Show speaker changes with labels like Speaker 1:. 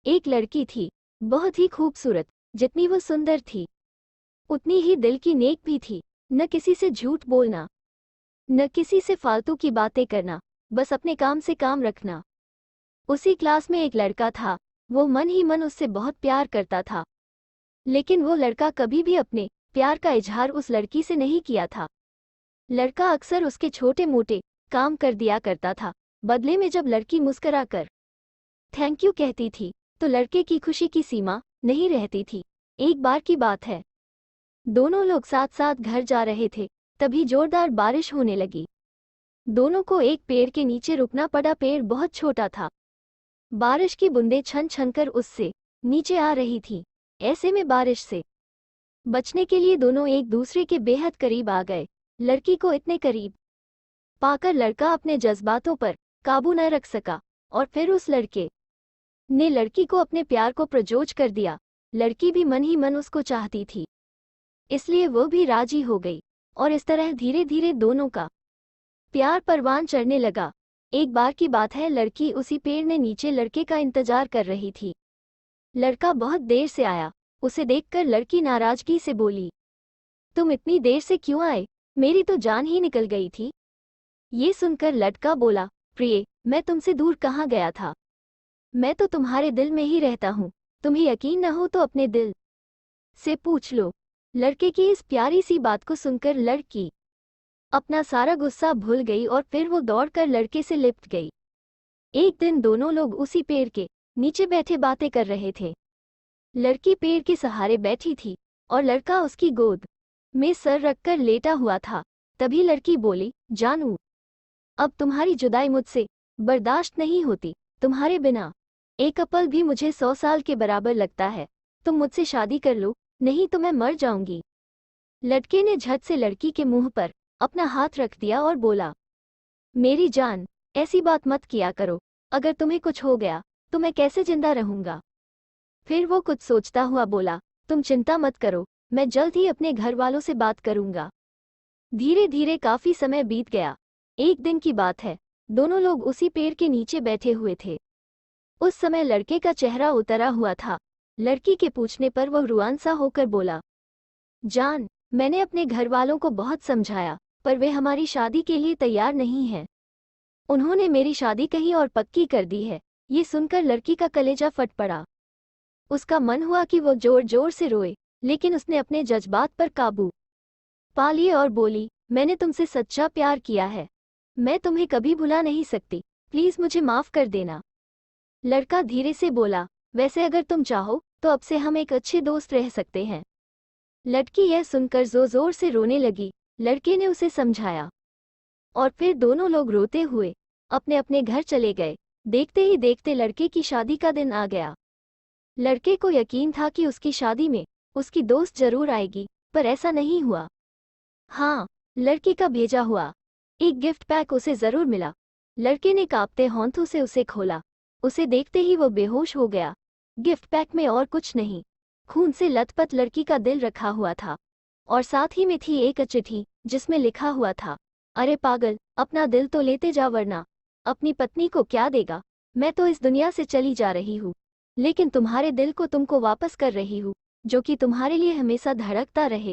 Speaker 1: एक लड़की थी, बहुत ही खूबसूरत। जितनी वो सुंदर थी उतनी ही दिल की नेक भी थी। न किसी से झूठ बोलना, न किसी से फालतू की बातें करना, बस अपने काम से काम रखना। उसी क्लास में एक लड़का था, वो मन ही मन उससे बहुत प्यार करता था। लेकिन वो लड़का कभी भी अपने प्यार का इजहार उस लड़की से नहीं किया था। लड़का अक्सर उसके छोटे मोटे काम कर दिया करता था। बदले में जब लड़की मुस्कुराकर थैंक यू कहती थी तो लड़के की खुशी की सीमा नहीं रहती थी। एक बार की बात है, दोनों लोग साथ साथ घर जा रहे थे, तभी जोरदार बारिश होने लगी। दोनों को एक पेड़ के नीचे रुकना पड़ा। पेड़ बहुत छोटा था, बारिश की बूंदें छन छन कर उससे नीचे आ रही थी। ऐसे में बारिश से बचने के लिए दोनों एक दूसरे के बेहद करीब आ गए। लड़की को इतने करीब पाकर लड़का अपने जज्बातों पर काबू न रख सका और फिर उस लड़के ने लड़की को अपने प्यार को प्रजोज कर दिया। लड़की भी मन ही मन उसको चाहती थी, इसलिए वो भी राजी हो गई और इस तरह धीरे धीरे दोनों का प्यार परवान चढ़ने लगा। एक बार की बात है, लड़की उसी पेड़ ने नीचे लड़के का इंतजार कर रही थी। लड़का बहुत देर से आया। उसे देखकर लड़की नाराजगी से बोली, तुम इतनी देर से क्यों आए? मेरी तो जान ही निकल गई थी। ये सुनकर लड़का बोला, प्रिय, मैं तुमसे दूर कहाँ गया था, मैं तो तुम्हारे दिल में ही रहता हूँ। तुम्हें यकीन न हो तो अपने दिल से पूछ लो। लड़के की इस प्यारी सी बात को सुनकर लड़की अपना सारा गुस्सा भूल गई और फिर वो दौड़कर लड़के से लिपट गई। एक दिन दोनों लोग उसी पेड़ के नीचे बैठे बातें कर रहे थे। लड़की पेड़ के सहारे बैठी थी और लड़का उसकी गोद में सर रखकर लेटा हुआ था। तभी लड़की बोली, जानू, अब तुम्हारी जुदाई मुझसे बर्दाश्त नहीं होती। तुम्हारे बिना एक पल भी मुझे 100 साल के बराबर लगता है। तुम मुझसे शादी कर लो, नहीं तो मैं मर जाऊंगी। लड़के ने झट से लड़की के मुंह पर अपना हाथ रख दिया और बोला, मेरी जान, ऐसी बात मत किया करो। अगर तुम्हें कुछ हो गया तो मैं कैसे जिंदा रहूंगा? फिर वो कुछ सोचता हुआ बोला, तुम चिंता मत करो, मैं जल्द ही अपने घर वालों से बात करूंगा। धीरे धीरे काफी समय बीत गया। एक दिन की बात है, दोनों लोग उसी पेड़ के नीचे बैठे हुए थे। उस समय लड़के का चेहरा उतरा हुआ था। लड़की के पूछने पर वह रुआन सा होकर बोला, जान, मैंने अपने घर वालों को बहुत समझाया, पर वे हमारी शादी के लिए तैयार नहीं हैं। उन्होंने मेरी शादी कहीं और पक्की कर दी है। ये सुनकर लड़की का कलेजा फट पड़ा। उसका मन हुआ कि वो जोर जोर से रोए, लेकिन उसने अपने जज्बात पर काबू पा लिए और बोली, मैंने तुमसे सच्चा प्यार किया है, मैं तुम्हें कभी भुला नहीं सकती। प्लीज मुझे माफ कर देना। लड़का धीरे से बोला, वैसे अगर तुम चाहो तो अब से हम एक अच्छे दोस्त रह सकते हैं। लड़की यह सुनकर जोर जोर से रोने लगी। लड़के ने उसे समझाया और फिर दोनों लोग रोते हुए अपने अपने घर चले गए। देखते ही देखते लड़के की शादी का दिन आ गया। लड़के को यकीन था कि उसकी शादी में उसकी दोस्त जरूर आएगी, पर ऐसा नहीं हुआ। हाँ, लड़की का भेजा हुआ एक गिफ्ट पैक उसे जरूर मिला। लड़के ने कांपते हाथों से उसे खोला। उसे देखते ही वो बेहोश हो गया। गिफ्ट पैक में और कुछ नहीं, खून से लथपथ लड़की का दिल रखा हुआ था और साथ ही में थी एक चिट्ठी जिसमें लिखा हुआ था, अरे पागल, अपना दिल तो लेते जा, वरना अपनी पत्नी को क्या देगा? मैं तो इस दुनिया से चली जा रही हूँ, लेकिन तुम्हारे दिल को तुमको वापस कर रही हूँ, जो कि तुम्हारे लिए हमेशा धड़कता रहे।